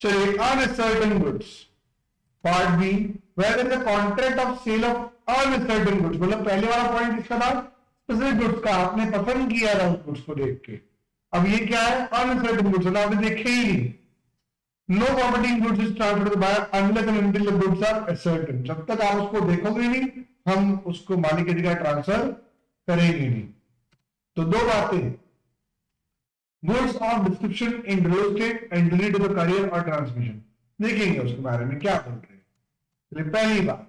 चलिए, uncertain goods. Part B, where is the contract of sale of uncertain goods. मतलब पहले वाला point इसका था स्पेसिफिक गुड्स का, आपने पसंद किया था उस गुड्स को देख के। अब ये क्या है, अनसर्टेन गुड्स, मतलब आपने देखे ही नहीं। No property in goods is transferred to buyer unless and until the goods are certain. जब तक आप उसको देखोगे नहीं, हम उसको मालिक की जगह ट्रांसफर करेंगे नहीं। तो दो बातें, goods of description in real estate and related to the carrier और ट्रांसमिशन, देखेंगे उसके बारे में क्या बोल रहे हैं। पहली बात,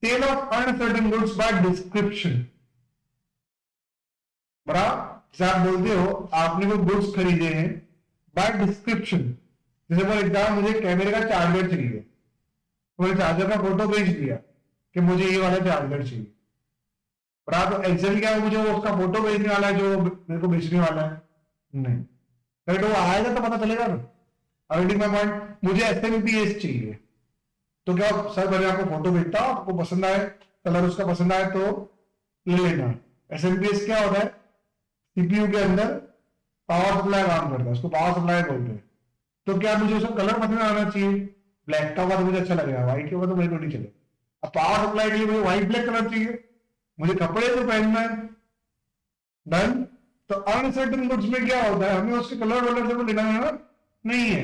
sale of uncertain goods by description. बड़ा आप बोलते हो आपने कोई गुड्स खरीदे हैं बाय डिस्क्रिप्शन। जैसे फॉर एग्जाम्पल मुझे कैमरे का चार्जर चाहिए, तो मैंने चार्जर का फोटो भेज दिया कि मुझे ये वाला चार्जर चाहिए। पर आप एक्चुअली क्या है, मुझे उसका फोटो भेजने वाला है जो मेरे को बेचने वाला है नहीं, तो वो आएगा तो पता चलेगा ना। ऑलरेडी मैं पॉइंट, मुझे एसएमपीएस चाहिए, तो क्या सर मैंने आपको फोटो भेजता हूं, आपको पसंद आए, कलर उसका पसंद आए तो ले लेना। एसएमपीएस क्या होता है, सीपीयू के अंदर पावर सप्लाई काम करता है, उसको पावर सप्लाई बोलते हैं। तो क्या मुझे उसका कलर पसंद आना चाहिए, ब्लैक का होगा तो मुझे अच्छा लगेगा, व्हाइट के होगा तो मेरे को नहीं चलेगा। अब पावर सप्लाई के लिए मुझे व्हाइट ब्लैक कलर चाहिए, मुझे कपड़े तो पहनना है, डन। तो अनसर्टेन गुड्स में क्या होता है, हमें उसके कलर वलर से लेना देना नहीं है,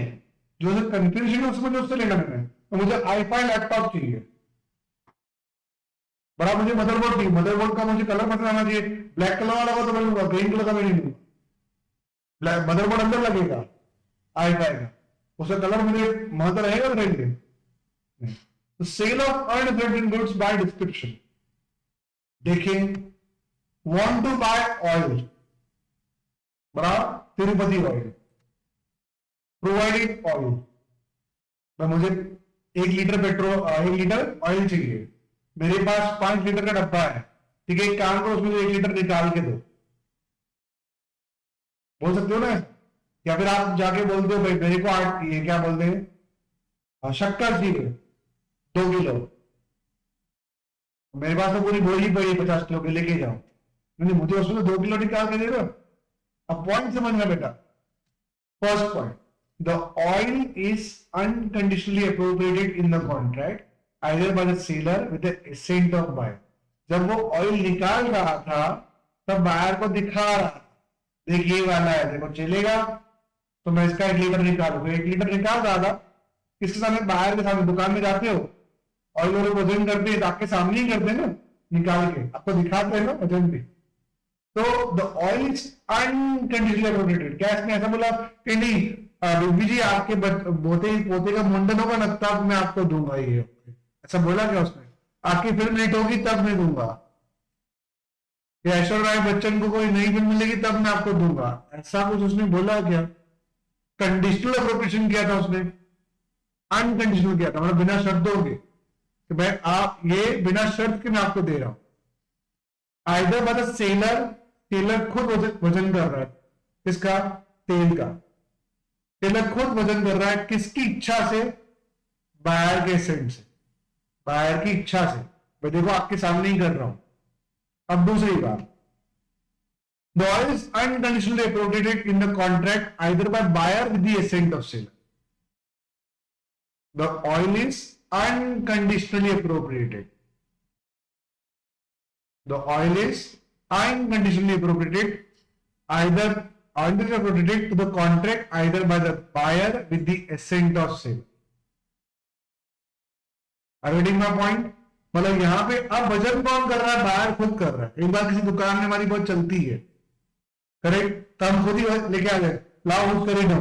जो कंफ्यूजन है उसमें जो उससे लेना देना है। तो मुझे आई5 लैपटॉप चाहिए, बड़ा मुझे मदरबोर्ड चाहिए, मदरबोर्ड का मुझे कलर पसंद आना चाहिए, ब्लैक कलर वाला तो मैं लूंगा, ग्रीन कलर का मैं नहीं लूंगा। मदरबोर्ड अंदर लगेगा आई5 का, उसका कलर मुझे महत्व रहेगा रहेंगे। तो sale of uncertain goods by description. देखिए, वांट टू बाय ऑयल, बड़ा तिरुपति ऑयल, प्रोवाइडेड ऑयल। मुझे 1 लीटर पेट्रोल, 1 लीटर ऑयल चाहिए, मेरे पास 5 लीटर का डब्बा है, ठीक है, एक काम करो उसमें 1 लीटर निकाल के दो, बोल सकते हो ना। या फिर आप जाके बोलते हो भाई मेरे को ये क्या बोलते हैं, शक्कर चाहिए 2 किलो, मेरे पास तो पूरी बोरी पड़ी 50 किलो की, लेके जाओ। नहीं, मुझे उसमें 2 किलो निकाल के दे दो। अब पॉइंट समझना बेटा। First point, the oil is unconditionally appropriated in the contract either by the seller with the assent of buyer। जब वो ऑयल निकाल रहा था तब बायर को दिखा रहा, देखिए वाला है, देखो चलेगा तो मैं इसका 1 लीटर निकालूंगा। 1 लीटर निकाल रहा था, किसके सामने, बायर के सामने। दुकान में जाते हो, ऑयल वाले वजन करते हैं तो आपके सामने ही करते हैं ना, निकाल के आपको दिखाते हैं ना वजन भी। तो the oil is unconditionally appropriated. क्या इसने ऐसा बोला कि नहीं बीबी जी आपके पोते का मुंडन होगा ना तब मैं आपको दूंगा, ये ऐसा बोला क्या उसने, आपकी फिल्म हिट होगी तब मैं दूंगा, या ऐश्वर्या राय बच्चन को कोई नई फिल्म मिलेगी तब मैं आपको दूंगा, ऐसा कुछ उसने बोला क्या। कंडीशनल अप्रोप्रिएशन किया था उसने, अनकंडीशनल किया था, मतलब बिना शर्तों के कि भाई आप ये बिना शर्त के मैं आपको दे रहा हूं। Either by the seller, seller खुद वजन कर रहा है, किसका, तेल का, सेलर खुद वजन कर रहा है, किसकी इच्छा से, बायर के एसेंट से, बायर की इच्छा से, मैं देखो आपके सामने ही कर रहा हूं। अब दूसरी बात, the oil is unconditionally appropriated in the contract either by buyer with the assent of seller. The oil is unconditionally appropriated, the oil is unconditionally appropriated either appropriated to the contract either by the buyer with the assent of seller। Reading my point, मतलब यहाँ पे अब वजन कौन कर रहा है, buyer खुद कर रहा है। एक बार किसी दुकान में हमारी बहुत चलती है, करेक्ट, तो हम खुद ही लेके आ गए, लाओ खुद कर ही दो,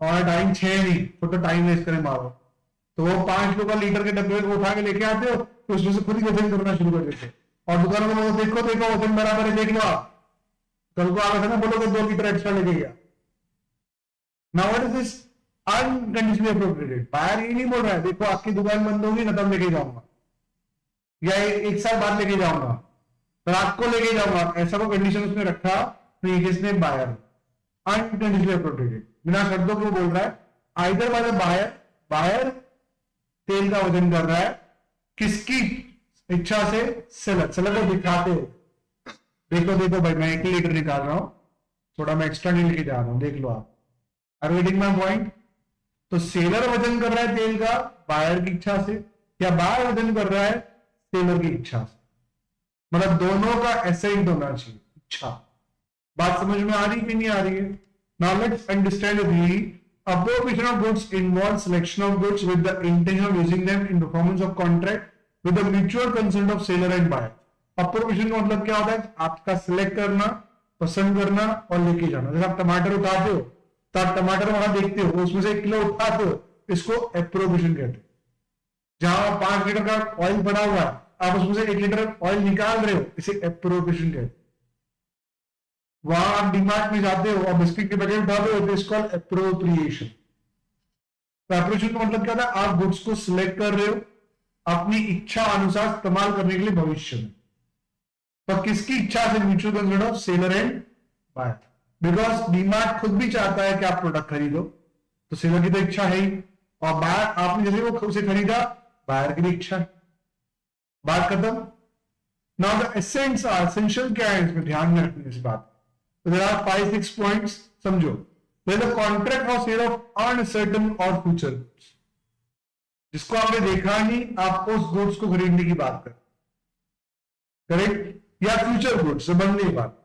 और टाइम 6 नहीं, तो टाइम वेस्ट करें मारो, तो वो 5 लोग का लीटर के डब्बे को उठा के लेके आते हो, तो उसमें से खुद ही वजन करना शुरू कर देते, और दुकानों को देखो वजन बराबर है, देख लो आप, कल को आगे ना बोलोगे 2 लीटर एक्स्ट्रा लेके गया। Now what is this unconditionally appropriated. Buyer ये नहीं बोल रहा है देखो आपकी दुकान बंद होगी ना तब लेके जाऊंगा, या 1 साल बाद लेके जाऊंगा, रात को लेके जाऊंगा, ऐसा को कंडीशन उसने रखा, तो ये किसने, बायर। अनकंडीशनली अप्रोप्रिएटेड, बिना शर्तों को बोल रहा है, either by the buyer, buyer तेल का वजन कर रहा है, किसकी इच्छा से, सेलर, सेलर को दिखाते हो, देखो भाई मैं 1 लीटर निकाल रहा हूं, थोड़ा मैं एक्स्ट्रा नहीं लेके जा रहा हूं, देख लो आप। Are reading my point. तो सेलर वजन कर रहा है तेल का बायर की इच्छा से, या बायर वजन कर रहा है सेलर की इच्छा से, मतलब दोनों का एसेंट होना चाहिए, इच्छा। बात समझ में आ रही कि नहीं आ रही है? Now let's understand the appropriation of goods involves selection of goods with the intention of using them in performance of contract with the mutual consent of seller and buyer. appropriation का मतलब क्या होता है? आपका सिलेक्ट करना, पसंद करना और लेके जाना। जैसे आप टमाटर उठाते हो तो आप टमाटर वहां देखते हो, उसमें से 1 किलो उठाते हो, इसको एप्रोप्रिएशन कहते हैं। जहां 5 लीटर का ऑयल पड़ा हुआ है, आप उसमें से 1 लीटर ऑयल निकाल रहे हो, इसे एप्रोप्रिएशन कहते हैं। वहां आप डीमार्ट में जाते हो और बिस्किट के पैकेट उठाते हो, इट इज कॉल्ड एप्रोप्रिएशन। तो एप्रोप्रिएशन का मतलब क्या था? आप गुड्स को सिलेक्ट कर रहे हो अपनी इच्छा अनुसार इस्तेमाल करने के लिए भविष्य में। तो किसकी इच्छा से? Mutual consent of seller and buyer. Because DMart खुद भी चाहता है कि आप प्रोडक्ट खरीदो, तो सेलर की तो इच्छा है ही, और बायर आपने जैसे वो उसे खरीदा, बायर की भी इच्छा है। बात खत्म। Now the essence are, essential क्या है इसमें ध्यान में रखनी इस बात। So there are 5-6 points, समझो। There is a contract for sale of uncertain or future goods, जिसको आपने देखा नहीं, आप उस गुड्स को खरीदने की बात कर, करेक्ट? या फ्यूचर गुड्स से बनने की बात।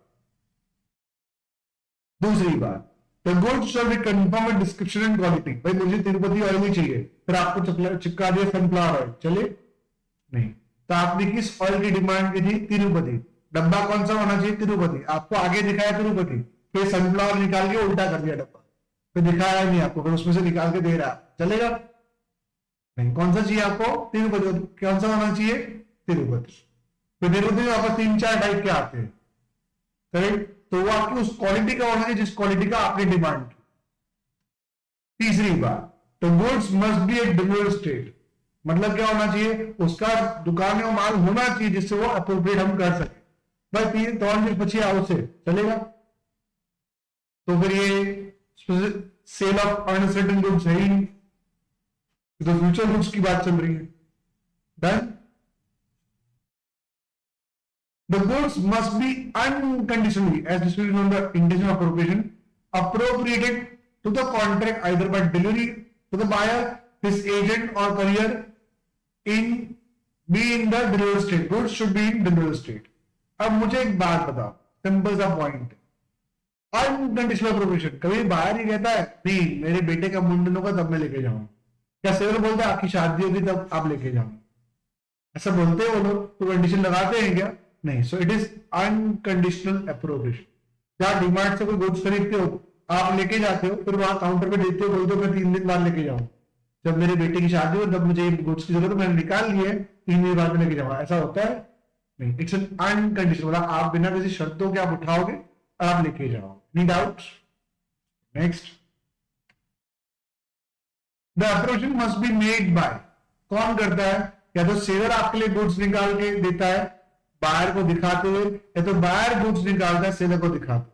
दूसरी बात, the goods shall be confirm with description and quality. भाई मुझे तिरुपति ऑयल ही चाहिए, फिर आपको चिपका दिया सनफ्लावर ऑयल, चले नहीं। तो आपने किस ऑयल की डिमांड की थी? तिरुपति। डब्बा कौन सा होना चाहिए? तिरुपति। आपको आगे दिखाया तिरुपति, फिर सनफ्लावर निकाल के उल्टा कर दिया डब्बा, फिर दिखाया नहीं आपको, फिर उसमें से निकाल के दे रहा, चलेगा नहीं। कौन सा चाहिए आपको? तिरुपति। कौन सा होना चाहिए? तिरुपति। फिर तिरुपति में वापस 3-4 टाइप के आते हैं, करेक्ट? तो वो आपकी उस क्वालिटी का होना चाहिए जिस क्वालिटी का आपने डिमांड की। तीसरी बात, the goods must be at delivered state. मतलब क्या होना चाहिए? उसका दुकान में वो माल होना चाहिए जिससे वो अप्रोप्रिएट हम कर सके। भाई 3 पची आओ से चलेगा। तो फिर ये सेल ऑफ अनसर्टेन गुड्स है ही नहीं, तो फ्यूचर गुड्स की बात चल रही है। Done. The goods must be unconditionally as described on the intention of appropriation appropriated to the contract either by delivery to the buyer, his agent or courier be in the delivered state. Goods should be in delivered state. अब मुझे एक बात बताओ, simple सा point, unconditional appropriation. कभी बाहर ही कहता है नहीं मेरे बेटे का मुंडन होगा तब मैं लेके जाऊंगा, क्या सेलर बोलता है आपकी शादी होगी तब आप लेके जाओ, ऐसा बोलते हैं वो लोग? तो कंडीशन लगाते हैं क्या? नहीं। So it is unconditional appropriation. क्या डीमार्ट से कोई गुड्स खरीदते हो, आप लेके जाते हो, फिर वहां काउंटर पे देते हो, बोलते हो मैं 3 दिन बाद लेके जाऊं, जब मेरे बेटे की शादी हो तब मुझे गुड्स की जरूरत है, मैंने निकाल लिए 3 दिन बाद में लेके जाऊंगा, ऐसा होता है? नहीं। इट्स एन अनकंडीशनल, मतलब आप बिना किसी शर्तों के आप उठाओगे और आप लेके जाओ। नी doubt? Next, the appropriation must be made by. कौन करता है? या तो सेलर आपके लिए गुड्स निकाल के देता है बायर को दिखाते हुए, या तो बायर गुड्स निकालता है सेलर को दिखाते।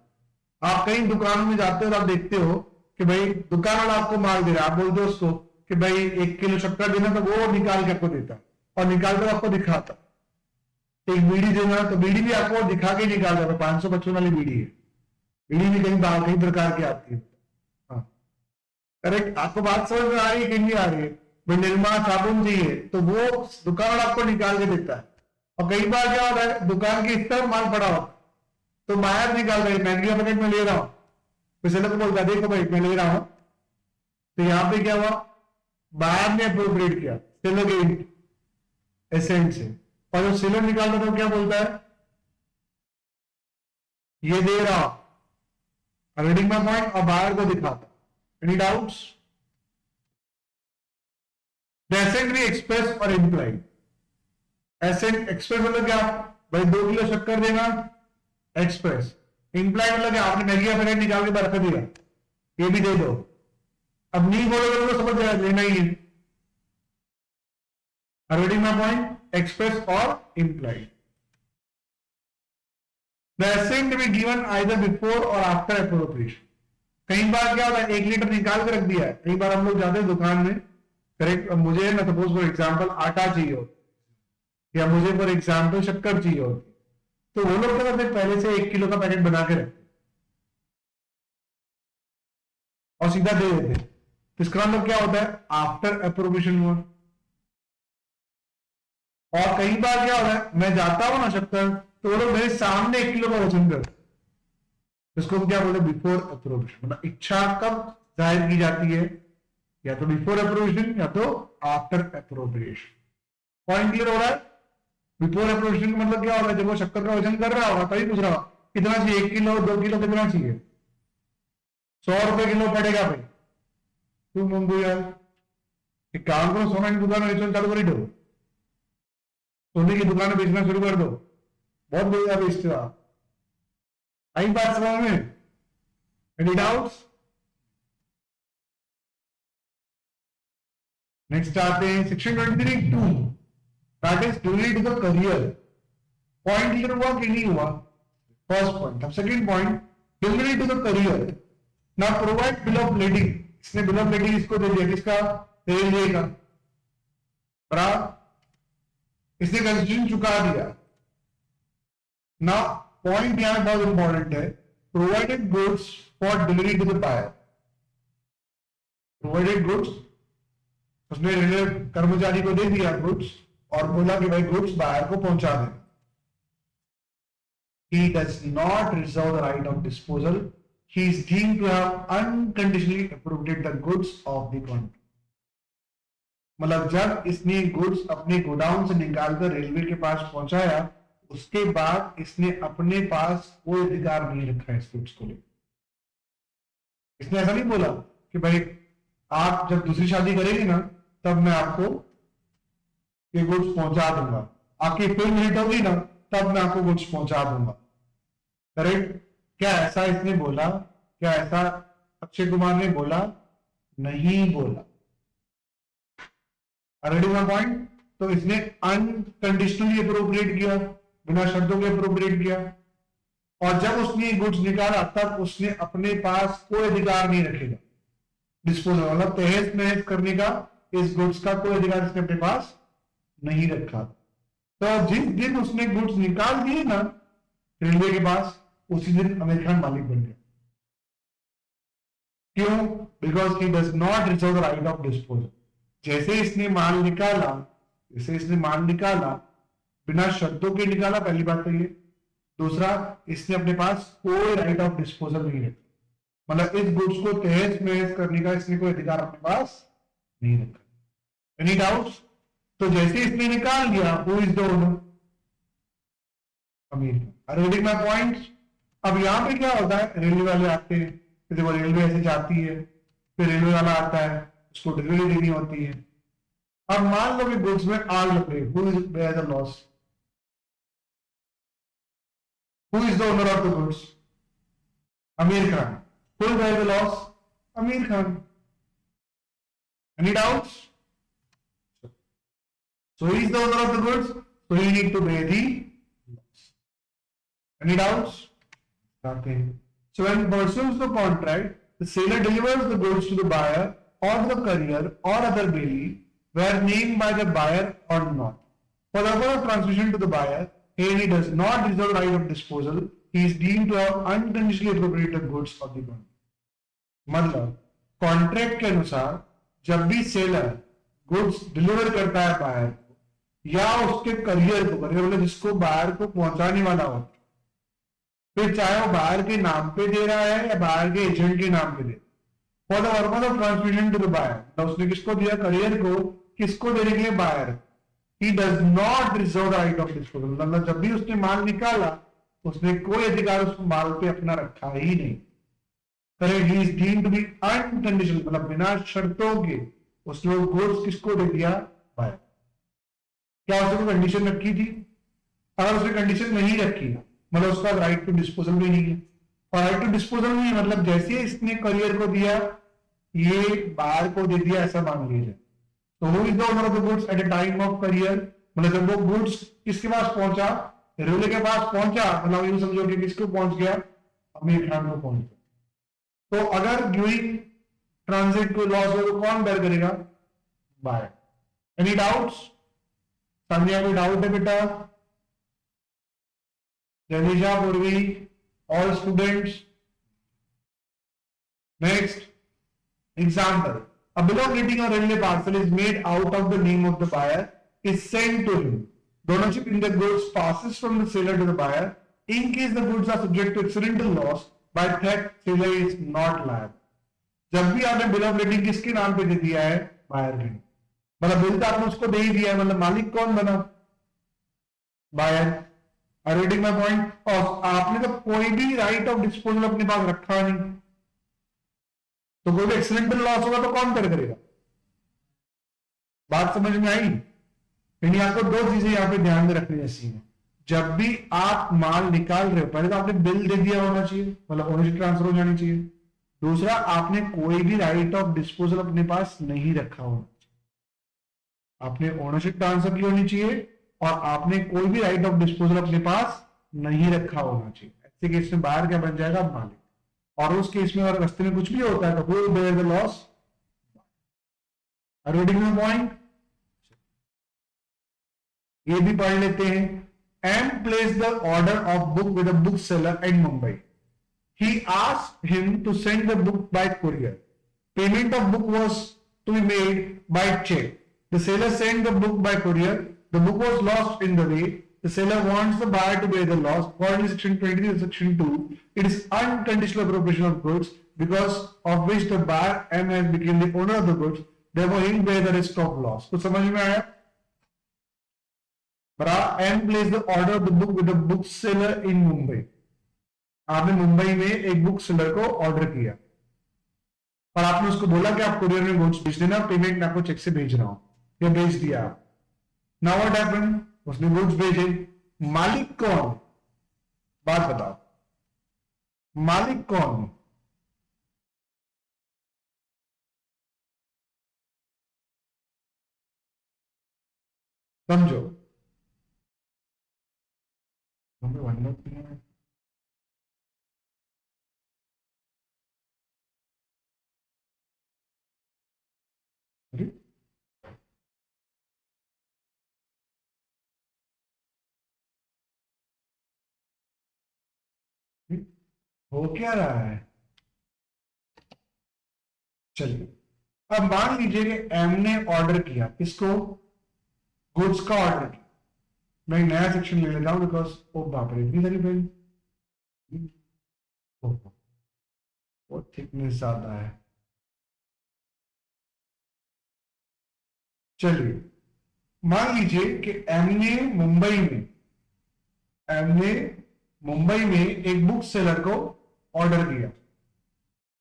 आप कई दुकानों में जाते हो और आप देखते हो कि भाई दुकान वाला आपको माल दे रहा है, आप बोलते हो उसको कि भाई 1 किलो शक्कर देना, तो वो निकाल के आपको देता और निकाल कर आपको दिखाता। एक बीड़ी देना तो बीड़ी भी आपको दिखा के निकाल देता। 555 वाली बीड़ी है, बीड़ी भी कई प्रकार की आती है। हाँ करेक्ट। आपको बात समझ में आ रही है कि नहीं आ रही है? भाई निर्मा साबुन चाहिए तो वो दुकान वाला आपको निकाल के देता है। और कई बार क्या होता है दुकान के इस तरफ माल पड़ा हो तो बाहर निकाल रहे मैगी का पैकेट में ले रहा हूं, फिर सेलर को बोलता देखो भाई मैं ले रहा हूं। तो यहां पे क्या हुआ? बाहर ने अप्रोप्रिएट किया सेलर के एसेंट से, और जो सेलर निकालता था क्या बोलता है? ये दे रहा हूं, रीडिंग माय पॉइंट, और बाहर को दिखाता। Any doubts? द एसेंट भी एक्सप्रेस और इंप्लाइड। एसेंट एक्सप्रेस मतलब क्या? भाई 2 किलो शक्कर देना, एक्सप्रेस। इंप्लाइड मतलब क्या? आपने मैगी का पैकेट निकाल के बर्फ दिया, ये भी दे दो। अब नहीं बोलोगे तो समझ जाएगा लेना ही है। रीडिंग माय पॉइंट, एक्सप्रेस और implied. The assent be given either before और आफ्टर अप्रोप्रिएशन। कई बार क्या होता है 1 लीटर निकाल के रख दिया है। कई बार हम लोग जाते हैं दुकान में, करेक्ट, मुझे ना सपोज फॉर एग्जांपल आटा चाहिए हो या मुझे फॉर एग्जांपल शक्कर चाहिए होती, तो वो लोग क्या करते हैं पहले से 1 किलो का पैकेट बना के रखते और सीधा दे देते। इसका मतलब क्या होता है, आफ्टर अप्रोबेशन हुआ। और कई बार क्या होता है, मैं जाता हूं ना शक्कर, तो वो लोग मेरे सामने 1 किलो का वजन कर, इसको हम क्या बोलते हैं, बिफोर अप्रोबेशन। मतलब इच्छा कब जाहिर की जाती है, या तो बिफोर अप्रोबेशन या तो आफ्टर अप्रोबेशन। पॉइंट क्लियर हो रहा है? बिफोर अप्रोबेशन का मतलब क्या होगा, जब वो शक्कर का वजन कर रहा होगा तभी पूछ रहा होगा कितना चाहिए, 1 किलो 2 किलो कितना चाहिए, 100 रुपए किलो पड़ेगा भाई, तुम मंगू यार, एक काम करो, सोना की दुकान बेचना चालू कर दो, सोने की दुकान बेचना शुरू कर दो, बहुत बढ़िया बेचते हो आप। आई बात समझ में? Any doubts? नेक्स्ट आते हैं section 23(2), that is related to the carrier. Point clear हुआ कि नहीं हुआ? First point. अब second point, related to the carrier. Now provide bill of lading. इसने बिल ऑफ लेडिंग इसको दे दिया, किसका? रेलवे का। बराबर, इसने कंस्ट्रक्शन चुका दिया। नाउ पॉइंट यहां बहुत इंपॉर्टेंट है, provided goods for delivery to the buyer. Provided goods, उसने रेलवे कर्मचारी को दे दिया गुड्स और बोला कि भाई गुड्स बायर को पहुंचा दे। He does not reserve the right of disposal. He is deemed to have unconditionally appropriated the goods of the contract. मतलब जब इसने गुड्स अपने गोडाउन से निकालकर रेलवे के पास पहुंचाया, उसके बाद इसने अपने पास कोई अधिकार नहीं रखा इस गुड्स को लेकर। इसने ऐसा नहीं बोला कि भाई आप जब दूसरी शादी करेंगे ना तब मैं आपको ये गुड्स पहुंचा दूंगा, आपकी फिल्म हिट होगी ना तब मैं आपको गुड्स पहुंचा दूंगा। करेक्ट? क्या ऐसा इसने बोला? क्या ऐसा अक्षय कुमार ने बोला? नहीं बोला। Already one point. तो इसने अनकंडीशनली अप्रोप्रिएट किया, बिना शर्तों के अप्रोप्रिएट किया। और जब उसने गुड्स निकाला तब उसने अपने पास कोई अधिकार नहीं रखेगा डिस्पोजल, मतलब तहस नहस करने का इस गुड्स का कोई अधिकार इसने अपने पास नहीं रखा। तो जिस दिन उसने गुड्स निकाल दिए ना रेलवे के पास, उसी दिन आमिर खान मालिक बन गया। क्यों? Because he does not reserve the right of disposal. जैसे इसने माल निकाला, बिना शर्तों के निकाला, पहली बात तो ये। दूसरा, इसने अपने पास कोई राइट ऑफ डिस्पोजल नहीं रखा, मतलब इस गुड्स को तहस नहस करने का इसने कोई अधिकार अपने पास नहीं रखा। Any doubts? तो जैसे इसने निकाल दिया, who is the owner? Aamir. Are you getting my points? अब यहां पे क्या होता है, रेलवे वाले आते हैं, देखो रेलवे ऐसे जाती है, फिर रेलवे वाला आता है, उसको डिलीवरी देनी होती है। अब मान लो कि गुड्स में आग लग गई, who is bear the loss? Who is the owner of the goods? Amir Khan. Who will bear the loss? Amir Khan. Any doubts? So he is the owner of the goods, so he need to bear the loss. Any doubts? Nothing. So when pursues the contract, the seller delivers the goods to the buyer or the courier or other bailey, where named by the buyer or not. For the purpose of transmission to the buyer, and he does not reserve right of disposal, he is deemed to have unconditionally appropriated goods of the contract. मतलब contract के अनुसार जब भी seller goods deliver करता है buyer को या उसके करियर को, करियर मतलब जिसको बायर को पहुंचाने वाला हो, फिर चाहे वो बायर के नाम पे दे रहा है या बायर के एजेंट के नाम पे दे, for the purpose of transmission to the buyer, तो उसने किसको दिया? करियर को। किसको देने के लिए? Buyer. He does not reserve the right of disposal, मतलब जब भी उसने माल निकाला उसने कोई अधिकार उस माल पे अपना रखा ही नहीं। Correct? He is deemed to be unconditional, मतलब बिना शर्तों के उसने वो गुड्स किसको दे दिया? बायर। क्या उसने कोई कंडीशन रखी थी? अगर उसने कंडीशन नहीं रखी मतलब उसका राइट टू डिस्पोजल भी नहीं है, और राइट टू डिस्पोजल नहीं मतलब जैसे इसने करियर को दिया ये बायर को दे दिया, ऐसा मान लीजिए। तो who is the owner of the goods at a time of career? मतलब जब वो गुड्स किसके पास पहुंचा? रेलवे के पास पहुंचा, मतलब यूं समझो कि किसको पहुंच गया? आमिर खान को पहुंच गया। तो अगर ड्यूरिंग ट्रांजिट कोई लॉस हो तो कौन बेयर करेगा? बायर। Any doubts? सामने कोई डाउट है बेटा? जनीशा, पूर्वी, all students? Next example. A bill of lading or railway parcel is made out of the name of the buyer is sent to him. The ownership in the goods passes from the seller to the buyer. In case the goods are subject to accidental loss by theft, seller is not liable. जब भी आपने bill of lading किसके नाम पे दे दिया है, buyer के, मतलब बिल तो आपने उसको दे ही दिया है, मतलब मालिक कौन बना, buyer. Are reading my point. और आपने तो कोई भी राइट ऑफ डिस्पोजल अपने पास रखा नहीं, तो कोई भी एक्सीडेंटल लॉस होगा तो कौन करेगा. बात समझ में आई. यानी आपको दो चीजें यहां पे ध्यान में रखनी जैसी है. जब भी आप माल निकाल रहे हो, पहले तो आपने बिल दे दिया होना चाहिए, मतलब ओनरशिप ट्रांसफर हो जानी चाहिए. दूसरा, आपने कोई भी राइट ऑफ डिस्पोजल अपने पास नहीं रखा होना चाहिए. आपने ओनरशिप ट्रांसफर की होनी चाहिए और आपने कोई भी राइट ऑफ डिस्पोजल अपने पास नहीं रखा होना चाहिए. ऐसे केस में बाहर क्या बन जाएगा, मालिक. और उस केस में अगर रास्ते में कुछ भी होता है तो who will bear the loss. Reading my point ये भी पढ़ लेते हैं. M place the order of book with the book seller in Mumbai. He asked him to send the book by courier. Payment of book was to be made by check. The seller sent the book by courier. The book was lost in the way. The seller wants the buyer to bear the loss. According to section 23 and section 2, it is unconditional appropriation of goods because of which the buyer M has become the owner of the goods. Therefore, he will bear the risk of loss. तो समझ में आया? M placed the order of the book with the bookseller in Mumbai. आपने मुंबई में एक book seller को order किया और आपने उसको बोला कि आप कुरियर में गुड्स भेज देना, पेमेंट मैं आपको चेक से भेज रहा हूं, या भेज दिया. नाउ व्हाट हैपेंड, उसने गुड्स भेजे. मालिक कौन, बात बताओ, मालिक कौन. समझो. हो क्या रहा है. चलिए, अब मान लीजिए कि एम ने ऑर्डर किया, किसको, गुड्स का ऑर्डर किया. मैं एक नया सेक्शन ले लेता हूं बिकॉज ओ बाप रे इतनी सारी पेन, वो थिकनेस ज्यादा है. चलिए, मान लीजिए कि एम ने मुंबई में एक बुक सेलर को ऑर्डर किया.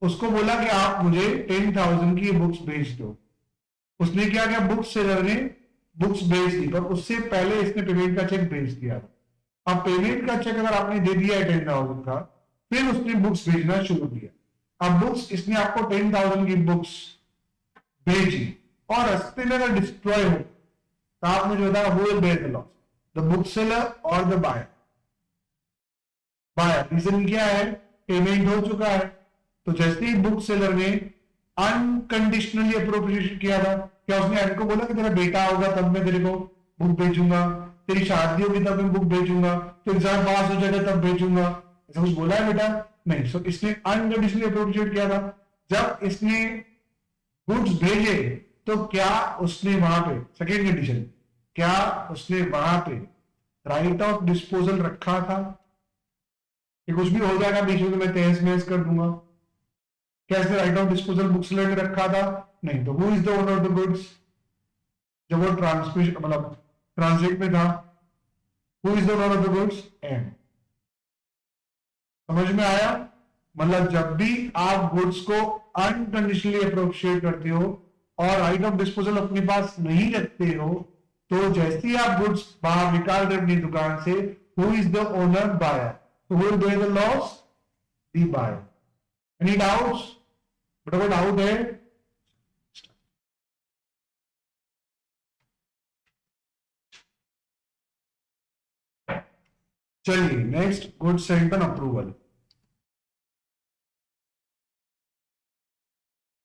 उसको बोला कि आप मुझे 10,000 की बुक्स भेज दो. उसने क्या किया, बुक सेलर ने बुक्स भेज दी, पर उससे पहले इसने पेमेंट का चेक भेज दिया. अब पेमेंट का चेक अगर आपने दे दिया है 10,000 का, फिर उसने बुक्स भेजना शुरू किया. अब बुक्स, इसने आपको 10,000 की बुक्स भेजी और रास्ते में अगर डिस्ट्रॉय हो तो आप मुझे बताओ who will bear the loss, the book seller और द बायर. बायर, रीजन क्या है, पेमेंट हो चुका है. तो जैसे ही बुक सेलर ने अनकंडीशनली अप्रोप्रिएशन किया था, क्या उसने एम को बोला कि तेरा बेटा होगा तब मैं तेरे को बुक भेजूंगा, तेरी शादी होगी तब मैं बुक भेजूंगा, तो एग्जाम पास हो जाएगा तब भेजूंगा, ऐसा कुछ बोला है बेटा? नहीं. सो इसने अनकंडीशनली अप्रोप्रिएट किया था. जब इसने गुड्स भेजे तो क्या उसने वहां पे, सेकेंड कंडीशन, क्या उसने वहां पे राइट ऑफ डिस्पोजल रखा था कि कुछ भी हो जाएगा बीच में तो मैं तहस महस कर दूंगा? क्या इसने right of disposal book seller ने रखा था? नहीं. तो who is the owner of the goods जब वो ट्रांसमिशन मतलब ट्रांजिट में था? Who is the owner of the goods? M. समझ में आया? मतलब जब भी आप गुड्स को अनकंडीशनली अप्रोप्रिएट करते हो और राइट ऑफ डिस्पोजल अपने पास नहीं रखते हो, तो जैसे ही आप गुड्स बाहर निकाल रहे अपनी दुकान से, who is the owner? Buyer. तो who will bear the loss? The buyer. Any doubts? बड़ा डाउट है? चलिए next, good sent on approval.